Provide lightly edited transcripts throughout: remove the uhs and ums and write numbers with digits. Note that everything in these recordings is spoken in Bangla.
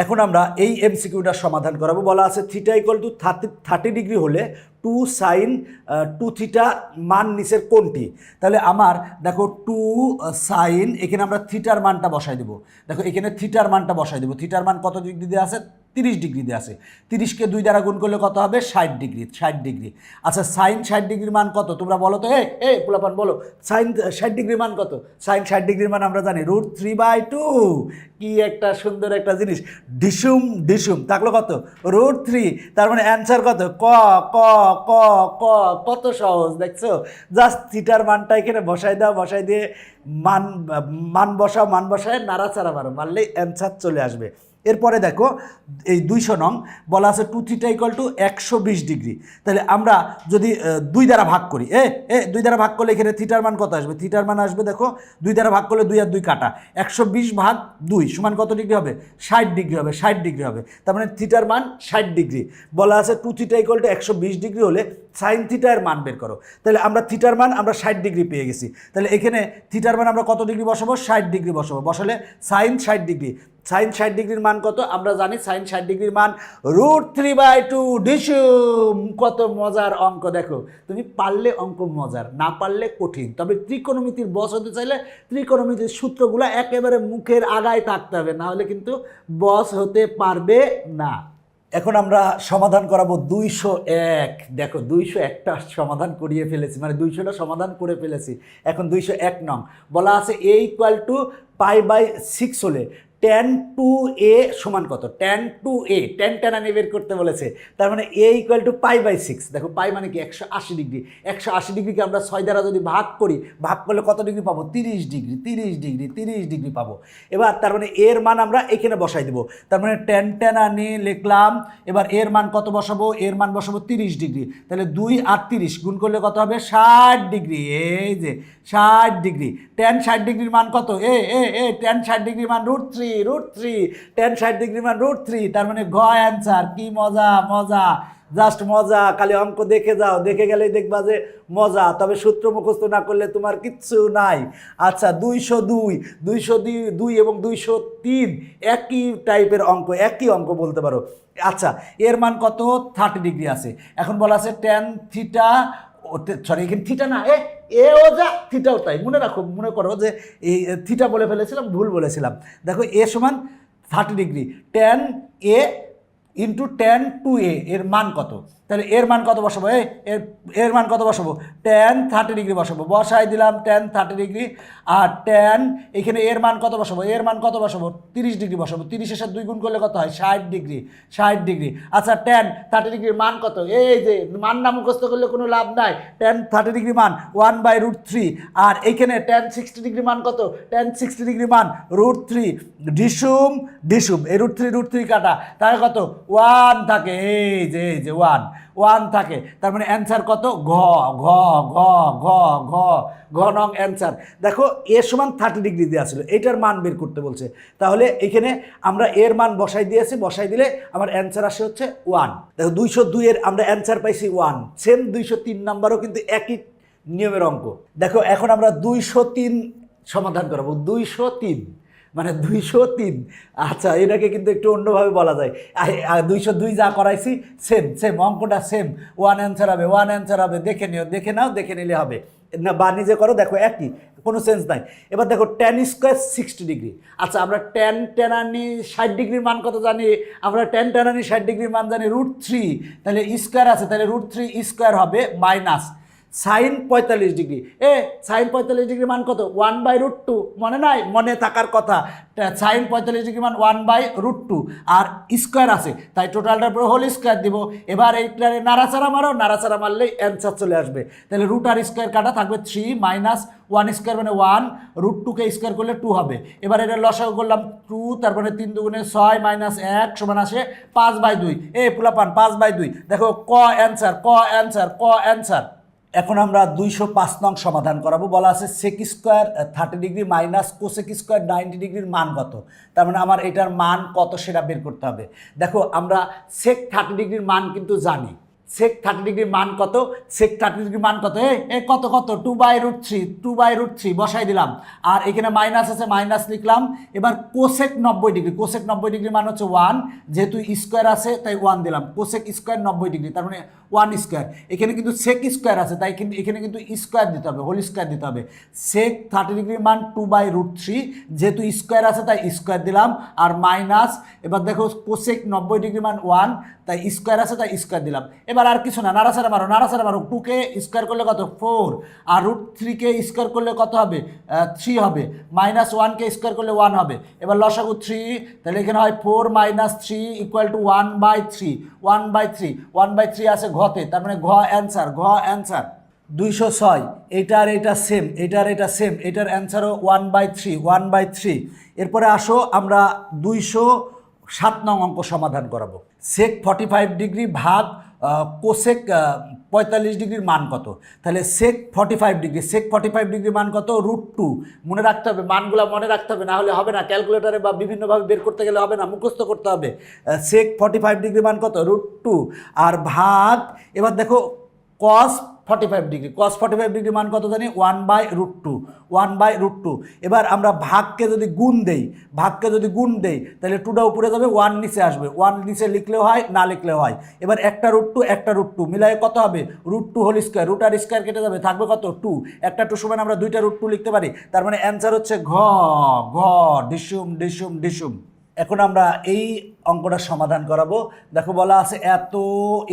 এখন আমরা এই এমসিকিউটার সমাধান করাবো। বলা আছে থিটা ইকুয়াল টু 30 ডিগ্রি হলে 2 সাইন 2 থিটা মান নিচের কোনটি? তাহলে আমার দেখো 2 সাইন, এখানে আমরা থিটার মানটা বসাই দেবো। দেখো এখানে থিটার মানটা বসাই দেবো। থিটার মান কত ডিগ্রি দিয়ে আছে? 30 ডিগ্রি দিয়ে আছে। 30কে 2 দ্বারা গুণ করলে কত হবে? 60 ডিগ্রি। 60 ডিগ্রি। আচ্ছা সাইন 60 ডিগ্রির মান কত তোমরা বলো তো। পোলাপান বলো, সাইন 60 ডিগ্রির মান কত? সাইন 60 ডিগ্রির মান আমরা জানি √3/2। কি একটা সুন্দর একটা জিনিস, ডিসুম ডিসুম থাকলো কত? √3। তার মানে অ্যান্সার কত? ক ক ক ক। কত সহজ দেখছো। জাস্ট থিটার মানটা এখানে বসাই দাও, বসাই দিয়ে মান মান বসাও, মান বসায় নাড়াচাড়া মারো, মারলেই অ্যান্সার চলে আসবে। এরপরে দেখো এই 200 নং বলা আছে 2 থিটা ইকুয়াল টু 120 ডিগ্রি। তাহলে আমরা যদি 2 দ্বারা ভাগ করি, 2 দ্বারা ভাগ করলে এখানে থিটার মান কত আসবে? থিটার মান আসবে দেখো 2 দ্বারা ভাগ করলে 2 আর 2 কাটা, 120 ভাগ 2 সমান কত ডিগ্রি হবে? 60 ডিগ্রি হবে। 60 ডিগ্রি হবে। তার মানে থিটার মান 60 ডিগ্রি। বলা আছে 2 থিটা ইকুয়াল টু 120 ডিগ্রি হলে সাইন থিটার মান বের করো। তাহলে আমরা থিটার মান আমরা 60 ডিগ্রি পেয়ে গেছি। তাহলে এখানে থিটার মান আমরা কত ডিগ্রি বসাবো? 60 ডিগ্রি বসাবো। বসালে সাইন 60 ডিগ্রি। সাইন 60 ডিগ্রির মান কত? আমরা জানি সাইন 60 ডিগ্রির মান √3/2 ডিসুম। কত মজার অঙ্ক দেখো। তুমি পারলে অঙ্ক মজার, না পারলে কঠিন। তবে ত্রিকোণমিতির বস হতে চাইলে ত্রিকোণমিতির সূত্রগুলো একেবারে মুখের আগায় থাকতে হবে, না হলে কিন্তু বস হতে পারবে না। এখন আমরা সমাধান করাবো 201। দেখো 201টা সমাধান করিয়ে ফেলেছি, মানে 200টা সমাধান করে ফেলেছি। এখন 201 নং বলা আছে a = π/6 হলে tan 2a সমান কত? tan 2a tan টানানি বের করতে বলেছে। তার মানে a = π/6। দেখো পাই মানে কি? 180 ডিগ্রি। 180 ডিগ্রিকে আমরা 6 দ্বারা যদি ভাগ করি, ভাগ করলে কত ডিগ্রি পাবো? 30 ডিগ্রি। 30 ডিগ্রি 30 ডিগ্রি পাবো। এবার তার মানে এর মান আমরা এখানে বসাই দেবো। তার মানে tan টানানি লিখলাম। এবার এর মান কত বসাবো? এর মান বসাবো 30 ডিগ্রি। তাহলে 2 আর 30 গুণ করলে কত হবে? 60 ডিগ্রি। এই যে 60 ডিগ্রি। tan 60 ডিগ্রির মান কত? tan 60 ডিগ্রির মান √3। tan 60 ডিগ্রির মান √3। তার মানে ঘ অ্যান্সার। কি মজা মজা, জাস্ট মজা। খালি অঙ্ক দেখে যাও, দেখে গেলেই দেখবা যে মজা। তবে সূত্র মুখস্থ না করলে তোমার কিচ্ছু নাই। আচ্ছা 202 এবং 203 একই টাইপের অঙ্ক, একই অঙ্ক বলতে পারো। আচ্ছা এর মান কত? 30 ডিগ্রি আছে। এখন বলা আছে tan থিটা, সরি এখানে থিটা না, ও যা থিটাও তাই। মনে রাখো, মনে করো যে এই থিটা বলে ফেলেছিলাম, ভুল বলেছিলাম। দেখো a সমান 30 degree. tan a into tan 2a এর মান কত? তাহলে এর মান কত বসাবো? এর মান কত বসাবো? tan 30 ডিগ্রি বসাবো। বসাই দিলাম tan 30 ডিগ্রি। আর tan এখানে এর মান কত বসাবো? এর মান কত বসাবো? 30 ডিগ্রি বসাবো। 30-এর সাথে 2 গুণ করলে কত হয়? 60 ডিগ্রি। 60 ডিগ্রি। আচ্ছা tan 30 ডিগ্রির মান কত? এই যে মান না মুখস্থ করলে কোনো লাভ নাই। tan 30 ডিগ্রি মান 1/√3। আর এইখানে tan 60 ডিগ্রি মান কত? tan 60 ডিগ্রি মান √3। ডিসুম ডিসুম, এই √3 কাটা, তাহলে কত? 1 থাকে। এই যে 1 থাকে। তার মানে অ্যান্সার কত? ঘ ঘ ঘ ঘ ঘ ঘ নং অ্যান্সার। দেখো এর সমান 30 ডিগ্রি দেওয়া ছিল, এইটার মান বের করতে বলছে। তাহলে এখানে আমরা এর মান বসাই দিয়েছি, বসাই দিলে আমার অ্যান্সার আসে হচ্ছে 1। দেখো 202 এর আমরা অ্যান্সার পাইছি 1। সেম 203 নাম্বারও কিন্তু একই নিয়মের অঙ্ক। দেখো এখন আমরা 203 সমাধান করাবো। 203 মানে 203। আচ্ছা এটাকে কিন্তু একটু অন্যভাবে বলা যায়। 202 যা করাইছি সেম অঙ্কটা সেম। 1 অ্যান্সার হবে, 1 অ্যান্সার হবে। দেখে নিও, দেখে নাও, দেখে নিলে হবে না, বা নিজে করো, দেখো একই, কোনো সেন্স নাই। এবার দেখো tan স্কোয়ার 60 ডিগ্রি। আচ্ছা আমরা tan টানানি 60 ডিগ্রির মান কত জানি? আমরা tan টানানি 60 ডিগ্রির মান জানি √3। তাহলে স্কোয়ার আছে, তাহলে √3 স্কোয়ার হবে মাইনাস সাইন 45 ডিগ্রি। সাইন 45 ডিগ্রির মান কত? 1/√2। মনে নাই? মনে থাকার কথা। সাইন 45 ডিগ্রি মান 1/√2 আর স্কোয়ার আছে, তাই টোটালটার পরে হোল স্কোয়ার দিব। এবার এইটারে নাড়াচাড়া মারো, নাড়াচাড়া মারলেই অ্যান্সার চলে আসবে। তাহলে রুট আর স্কোয়ার কাটা থাকবে 3 মাইনাস 1 স্কোয়ার মানে 1, √2কে স্কোয়ার করলে 2 হবে। এবার এটা লসাগু করলাম 2, তারপরে 3 দুগুণে 6 মাইনাস 1 সমান আসে 5/2। পোলাপান 5/2। দেখো ক অ্যান্সার, ক অ্যান্সার, ক অ্যান্সার। এখন আমরা 205 নং সমাধান করাবো। বলা আছে sec square 30 degree minus cosec square 90 ডিগ্রির মান কত? তার মানে আমার এটার মান কত সেটা বের করতে হবে। দেখো আমরা সেক 30 ডিগ্রির মান কিন্তু জানি, সেক 30 ডিগ্রির মান কত, সেক 30 ডিগ্রির মান কত, এ কত কত 2/√3 বসাই দিলাম। আর এখানে মাইনাস আছে, মাইনাস লিখলাম। এবার কোসেক 90 ডিগ্রি, কোসেক 90 ডিগ্রির মান হচ্ছে 1, যেহেতু স্কোয়ার আছে তাই 1 দিলাম। কোসেক স্কোয়ার 90 ডিগ্রি, তার মানে 1 স্কোয়ার। এখানে কিন্তু সেক স্কোয়ার আছে, তাই কিন্তু এখানে কিন্তু স্কোয়ার দিতে হবে, হোল স্কোয়ার দিতে হবে। সেক 30 ডিগ্রির মান 2/√3, যেহেতু স্কোয়ার আছে তাই স্কোয়ার দিলাম। আর মাইনাস, এবার দেখো কোসেক 90 ডিগ্রির মান 1, তাই স্কোয়ার আছে তাই স্কোয়ার দিলাম। এবার আর কিছু না, নাড়াচাড়া মারো, নাড়াচাড়া মারো। 2কে স্কোয়ার করলে কত 4, আর √3কে স্কোয়ার করলে কত হবে 3 হবে, মাইনাস 1কে স্কোয়ার করলে 1 হবে। এবার লসাগু 3, তাহলে এখানে হয় 4 - 3 = 1/3, 1/3, 1/3 আছে ঘতে, তার মানে ঘ অ্যান্সার, ঘ অ্যান্সার 206। এটার এটা সেম, এটার এটা সেম, এটার অ্যান্সারও 1/3, 1/3। এরপরে আসো আমরা 207 নং অঙ্ক সমাধান করাবো। সেক 45 ডিগ্রি ভাগ কোসেক 45 ডিগ্রির মান কত? তাহলে সেক 45 ডিগ্রি, সেক 45 ডিগ্রির মান কত, √2। মনে রাখতে হবে, মানগুলো মনে রাখতে হবে, না হলে হবে না, ক্যালকুলেটারে বা বিভিন্নভাবে বের করতে গেলে হবে না, মুখস্থ করতে হবে। সেক 45 ডিগ্রির মান কত, √2। আর ভাগ, এবার দেখো কস 45 ডিগ্রি, কস 45 ডিগ্রি মান কত জানি, 1/√2, 1/√2। এবার আমরা ভাগকে যদি গুণ দেই, ভাগকে যদি গুণ দেই তাহলে 2টা উপরে যাবে, 1 নিচে আসবে, 1 নিচে লিখলেও হয়, না লিখলেও হয়। এবার একটা √2 একটা √2 মিলাই কত হবে, √2 হোল স্কোয়ার, √ আর স্কোয়ার কেটে যাবে, থাকবে কত 2। একটা 2 সমান আমরা 2টা √2 লিখতে পারি, তার মানে অ্যান্সার হচ্ছে ঘ, ঘ, ডিসুম ডিসুম ডিসুম। এখন আমরা এই অঙ্কটা সমাধান করাবো। দেখো বলা আছে এত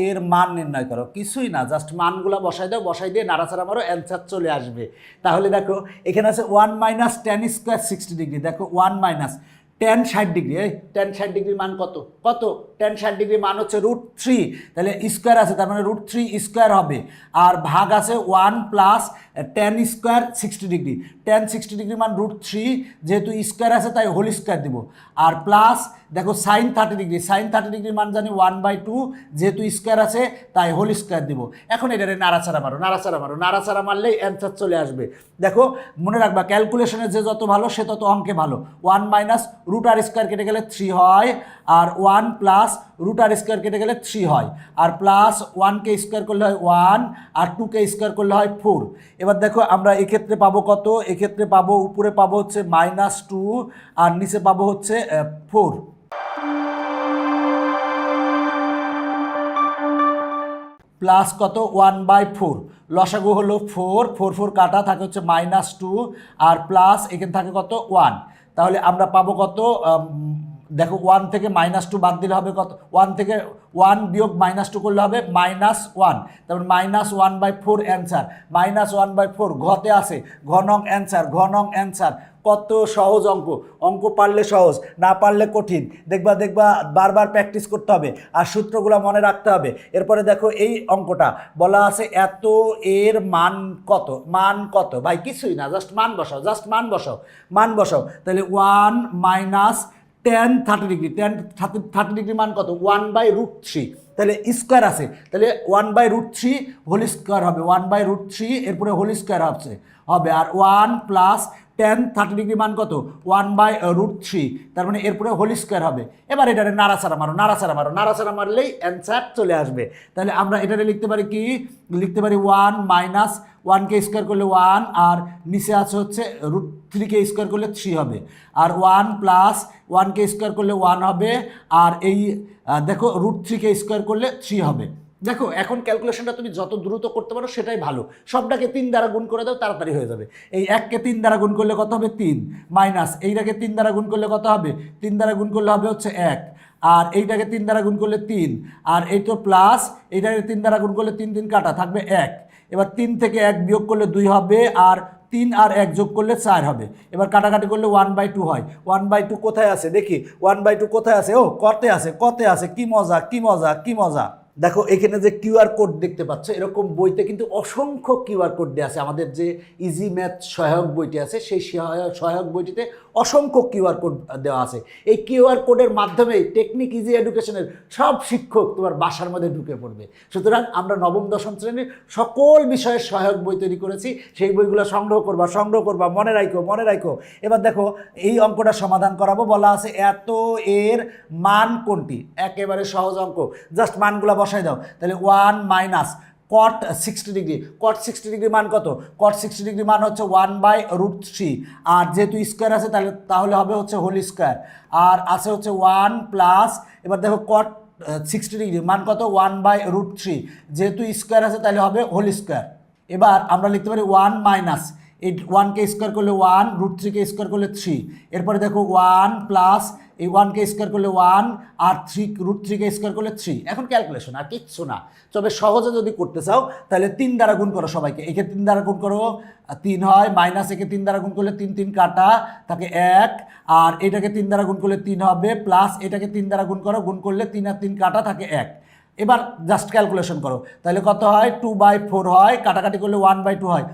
এর মান নির্ণয় করো, কিছুই না, জাস্ট মানগুলো বসাই দাও, বসাই দিয়ে নাড়াচাড়া মারো, অ্যান্সার চলে আসবে। তাহলে দেখো এখানে আছে 1 - tan স্কোয়ার 60 ডিগ্রি, দেখো 1 - tan 60 ডিগ্রি, এই tan 60 ডিগ্রির মান কত, কত tan 60 ডিগ্রির মান হচ্ছে √3, তাহলে স্কোয়ার আছে, তার মানে √3 স্কোয়ার হবে। আর ভাগ আছে 1 + tan স্কোয়ার 60 ডিগ্রি, tan 60 ডিগ্রির মান √3, যেহেতু স্কোয়ার আছে তাই হোল স্কোয়ার দিব। আর প্লাস দেখো সাইন 30 ডিগ্রি, সাইন 30 ডিগ্রির মান জানি 1/2, যেহেতু স্কোয়ার আছে তাই হোল স্কোয়ার দিব। এখন এটারে নাড়াচাড়া মারো, নাড়াচাড়া মারো, নাড়াচাড়া মারলেই অ্যান্সার চলে আসবে। দেখো মনে রাখবা, ক্যালকুলেশনে যে যত ভালো সে তত অঙ্কে ভালো। 1 - √ আর স্কোয়ার কেটে গেলে 3 হয়, আর 1 + √ আর স্কোয়ার কেটে গেলে 3 হয়, আর প্লাস 1কে স্কোয়ার করলে হয় 1, আর 2কে স্কোয়ার করলে হয় 4। এবার দেখো আমরা এক্ষেত্রে পাবো কত, এক্ষেত্রে পাবো উপরে পাবো হচ্ছে -2, আর নিচে পাবো হচ্ছে 4। প্লাস কত 1/4, লসাগু হলো 4, 4 4 কাটা থাকে হচ্ছে -2, আর প্লাস এখানে থাকে কত 1। তাহলে আমরা পাবো কত, দেখো 1 থেকে -2 বাদ দিলে হবে কত, 1 থেকে 1 বিয়োগ -2 করলে হবে -1, তারপর -1/4 অ্যান্সার, -1/4 ঘতে আছে, ঘ নং অ্যান্সার, ঘ নং অ্যান্সার। কত সহজ অঙ্ক, অঙ্ক পারলে সহজ, না পারলে কঠিন। দেখবা দেখবা বারবার প্র্যাকটিস করতে হবে, আর সূত্রগুলো মনে রাখতে হবে। এরপরে দেখো এই অঙ্কটা বলা আছে এত এর মান কত, মান কত, ভাই কিছুই না, জাস্ট মান বসাও, জাস্ট মান বসাও, মান বসাও। তাহলে 1 - tan 30 ডিগ্রি, tan 30 ডিগ্রি মান কত, 1/√3, তাহলে স্কোয়ার আছে, তাহলে 1/√3 হোল স্কোয়ার হবে, 1/√3 এরপরে হোল স্কোয়ার হবে, আর 1 + tan 30 ডিগ্রি মান কত, 1/√3, তার মানে এরপরে হোল স্কোয়ার হবে। এবার এটারে নাড়াচাড়া মারো, নাড়াচাড়া মারো, নাড়াচাড়া মারলেই অ্যান্সার চলে আসবে। তাহলে আমরা এটারে লিখতে পারি কি, লিখতে পারি 1 - 1কে স্কোয়ার করলে 1, আর নিচে আছে হচ্ছে √3কে স্কোয়ার করলে 3 হবে, আর 1 + 1কে স্কোয়ার করলে 1 হবে, আর এই দেখো √3কে স্কোয়ার করলে 3 হবে। দেখো এখন ক্যালকুলেশনটা তুমি যত দ্রুত করতে পারো সেটাই ভালো, সবটাকে 3 দ্বারা গুণ করে দাও, তাড়াতাড়ি হয়ে যাবে। এই 1কে 3 দ্বারা গুণ করলে কত হবে 3, মাইনাস এইটাকে 3 দ্বারা গুণ করলে কত হবে, 3 দ্বারা গুণ করলে হবে হচ্ছে 1, আর এইটাকে 3 দ্বারা গুণ করলে 3, আর এই তো প্লাস এইটাকে 3 দ্বারা গুণ করলে 3 3 কাটা থাকবে 1। এবার 3 থেকে 1 বিয়োগ করলে 2 হবে, আর 3 আর 1 যোগ করলে 4 হবে। এবার কাটাকাটি করলে 1/2 হয়। 1/2 কোথায় আছে দেখি, 1/2 কোথায় আছে, ও কতে আছে, কতে আছে, কি মজা কি মজা কি মজা। দেখো এখানে যে কিউআর কোড দেখতে পাচ্ছ, এরকম বইতে কিন্তু অসংখ্য কিউআর কোড দেওয়া আছে। আমাদের যে ইজি ম্যাথ সহায়ক বইটি আছে সেই সহায়ক বইটিতে অসংখ্য কিউআর কোড দেওয়া আছে। এই কিউআর কোডের মাধ্যমেই টেকনিক ইজি এডুকেশনের সব শিক্ষক তোমার বাসার মধ্যে ঢুকে পড়বে। সুতরাং আমরা নবম দশম শ্রেণীর সকল বিষয়ের সহায়ক বই তৈরি করেছি, সেই বইগুলো সংগ্রহ করবা, মনে রাখো। এবার দেখো এই অঙ্কটা সমাধান করাবো। বলা আছে এত এর মান কোনটি? একেবারে সহজ অঙ্ক, জাস্ট মানগুলো বসাই দাও। তাহলে 1 মাইনাস কট 60 ডিগ্রি। কট 60 ডিগ্রি মান কত? কট 60 ডিগ্রি মান হচ্ছে 1/√3, আর যেহেতু স্কোয়ার আছে তাহলে হবে হচ্ছে হোল স্কোয়ার, আর আছে হচ্ছে 1 প্লাস, এবার দেখো কট 60 ডিগ্রি মান কত? 1/√3, যেহেতু স্কোয়ার আছে তাহলে হবে হোল স্কোয়ার। এবার আমরা লিখতে পারি 1 মাইনাস এই 1কে স্কোয়ার করলে 1, √3কে স্কোয়ার করলে 3, এরপরে দেখো 1 প্লাস এই 1কে স্কোয়ার করলে 1 আর 3 √3কে স্কোয়ার করলে 3। এখন ক্যালকুলেশন আর কিচ্ছু না, তবে সহজে যদি করতে চাও তাহলে 3 দ্বারা গুণ করো সবাইকে। একে 3 দ্বারা গুণ করো 3 হয়, মাইনাস একে 3 দ্বারা গুণ করলে 3 কাটা থাকে 1, আর এটাকে 3 দ্বারা গুণ করলে 3 হবে, প্লাস এটাকে 3 দ্বারা গুণ করো, গুণ করলে 3 আর 3 কাটা থাকে 1। এবার জাস্ট ক্যালকুলেশন করো, তাহলে কত হয়? 2/4 হয়, কাটাকাটি করলে 1/2 হয়।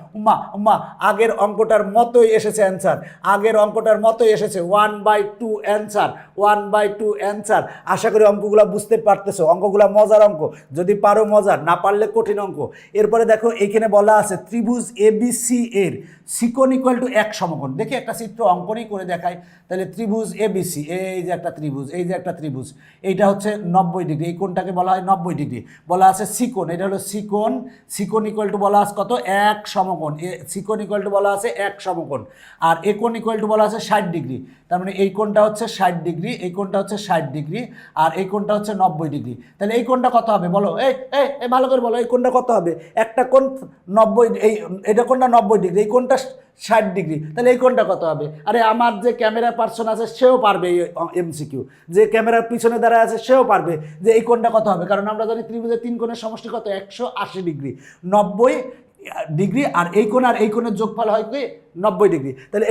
উম্মা আগের অঙ্কটার মতোই এসেছে অ্যান্সার, 1/2 অ্যান্সার। আশা করি অঙ্কগুলো বুঝতে পারতেছো, অঙ্কগুলো মজার অঙ্ক, যদি পারো মজার, না পারলে কঠিন অঙ্ক। এরপরে দেখো এখানে বলা আছে ত্রিভুজ ABC এর সিকোণ ইকুয়াল টু 1 সমকোণ। দেখি একটা চিত্র অঙ্কনই করে দেখাই। তাহলে ত্রিভুজ ABC, এই যে একটা ত্রিভুজ, এইটা হচ্ছে 90 ডিগ্রি, এই কোণটাকে বলা হয় 90 ডিগ্রি। বলা আছে সিকোণ, এটা হলো সিকোণ ইকুয়াল টু বলা আছে কত? 1 সমকোণ। সিকোণ ইকুয়াল টু বলা আছে 1 সমকোণ, আর এ কোণ ইকুয়াল টু বলা আছে 60 ডিগ্রি। তার মানে এই কোণটা হচ্ছে 60 ডিগ্রি, এই কোণটা হচ্ছে 60 ডিগ্রি, আর এই কোণটা হচ্ছে 90 ডিগ্রি। তাহলে এই কোণটা কত হবে বলো? এই ভালো করে বলো, এই কোণটা কত হবে? একটা কোণ 90, এটা কোণটা 90 ডিগ্রি, এই কোণটা 60 ডিগ্রি, তাহলে এই কোণটা কত হবে? আরে আমার যে ক্যামেরা পার্সন আছে সেও পারবে এই MCQ, যে ক্যামেরার পিছনে দাঁড়ায় আছে সেও পারবে যে এই কোণটা কত হবে, কারণ আমরা জানি ত্রিভুজের 3 কোণের সমষ্টি কত? 180 ডিগ্রি। 90 ডিগ্রি আর এই কোণের যোগফল হয় কি? 90 ডিগ্রি। তাহলে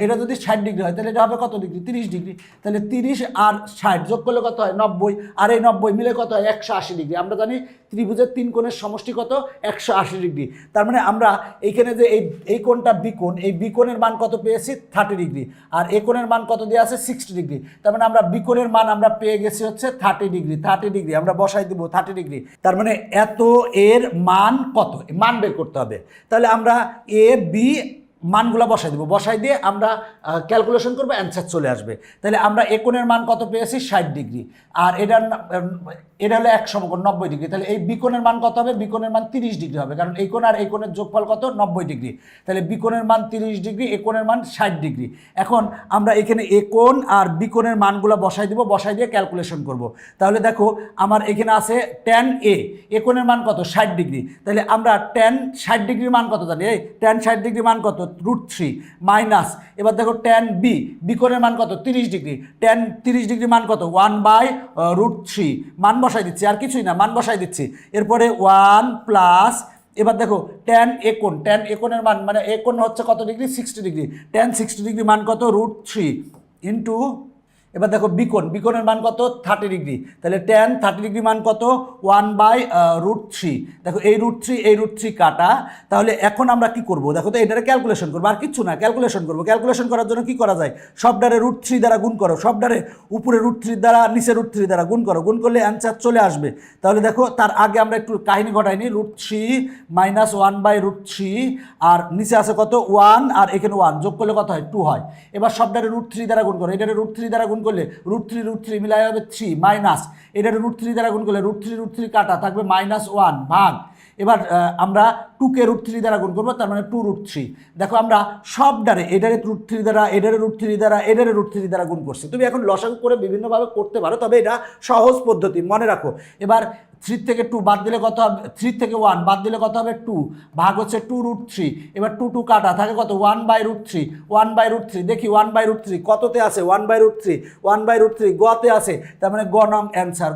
এটা যদি 60 ডিগ্রি হয় তাহলে এটা হবে কত ডিগ্রি? 30 ডিগ্রি। তাহলে 30 আর 60 যোগ করলে কত হয়? 90, আর এই 90 মিলে কত হয়? 180 ডিগ্রি। আমরা জানি ত্রিভুজের 3 কোণের সমষ্টি কত? 180 ডিগ্রি। তার মানে আমরা এইখানে যে এই কোণটা বিকোণ, এই বিকোণের মান কত পেয়েছি? 30 ডিগ্রি, আর এই কোণের মান কত দেওয়া আছে? 60 ডিগ্রি। তার মানে আমরা বিকোণের মান আমরা পেয়ে গেছি হচ্ছে 30 ডিগ্রি। আমরা বসাই দিব 30 ডিগ্রি। তার মানে এত এর মান কত? মান বের করতে হবে। তাহলে আমরা AB মানগুলো বসাই দিয়ে আমরা ক্যালকুলেশন করবো, অ্যান্সার চলে আসবে। তাহলে আমরা এ কোণের মান কত পেয়েছি? 60 ডিগ্রি, আর এটা হলো 1 সমকোণ 90 ডিগ্রি। তাহলে এই বিকোণের মান কত হবে? বিকোণের মান 30 ডিগ্রি হবে, কারণ এই কোণ আর এই কোণের যোগফল কত? 90 ডিগ্রি। তাহলে বিকোণের মান 30 ডিগ্রি, এ কোণের মান 60 ডিগ্রি। এখন আমরা এখানে এ কোণ আর বিকোণের মানগুলো বসাই দিয়ে ক্যালকুলেশন করব। তাহলে দেখো আমার এখানে আছে tan A, এ কোণের মান কত? 60 ডিগ্রি। তাহলে আমরা tan 60 ডিগ্রির মান কত জানি? tan 60 ডিগ্রির মান কত? √3 মাইনাস, এবার দেখো tan B, বিকোণের মান কত? 30 ডিগ্রি। tan 30 ডিগ্রি মান কত? 1/√3। মান বসাই দিচ্ছি, আর কিছুই না, মান বসাই দিচ্ছি। এরপরে 1 প্লাস, এবার দেখো tan এ কোণের মান, মানে এ কোণ হচ্ছে কত ডিগ্রি? 60 ডিগ্রি। tan 60 ডিগ্রি মান কত? √3 ইন্টু, এবার দেখো বিকোণের মান কত? 30 ডিগ্রি। তাহলে tan 30 ডিগ্রি মান কত? 1/√3। দেখো এই √3 কাটা। তাহলে এখন আমরা কি করব? দেখো তো এটারে ক্যালকুলেশন করবো, আর কিচ্ছু না, ক্যালকুলেশন করবো। ক্যালকুলেশন করার জন্য কি করা যায়? সবডারে √3 দ্বারা গুণ করো, সবডারে উপরে √3 দ্বারা নিচে √3 দ্বারা গুণ করো, গুণ করলে অ্যান্সার চলে আসবে। তাহলে দেখো তার আগে আমরা একটু কাহিনী ঘটাইনি। √3 মাইনাস 1/√3, আর নিচে আছে কত? 1, আর এখানে 1 যোগ করলে কত হয়? 2 হয়। এবার সবডারে √3 দ্বারা গুণ করো, এটারে √3 দ্বারা গুণ করলে √3 মিলাই হবে 3, মাইনাস এটারে √3 দ্বারা গুণ করলে √3 কাটা থাকবে -1 ভাগ। এবার আমরা 2কে √3 দ্বারা গুণ করবো, তার মানে 2√3। দেখো আমরা সব ডারে এটারে √3 দ্বারা, এটারে √3 দ্বারা, এটারে √3 দ্বারা গুণ করছি। তুমি এখন লসাগু করে বিভিন্নভাবে করতে পারো, তবে এটা সহজ পদ্ধতি, মনে রাখো। এবার 3 থেকে 2 বাদ দিলে কত হবে? 3 থেকে 1 বাদ দিলে কত হবে? 2 ভাগ হচ্ছে 2√3। এবার 2 কাটা থাকে কত? 1/√3। দেখি 1/√3 কততে আছে? 1/√3 গতে আছে, তার মানে গ নং অ্যান্সার।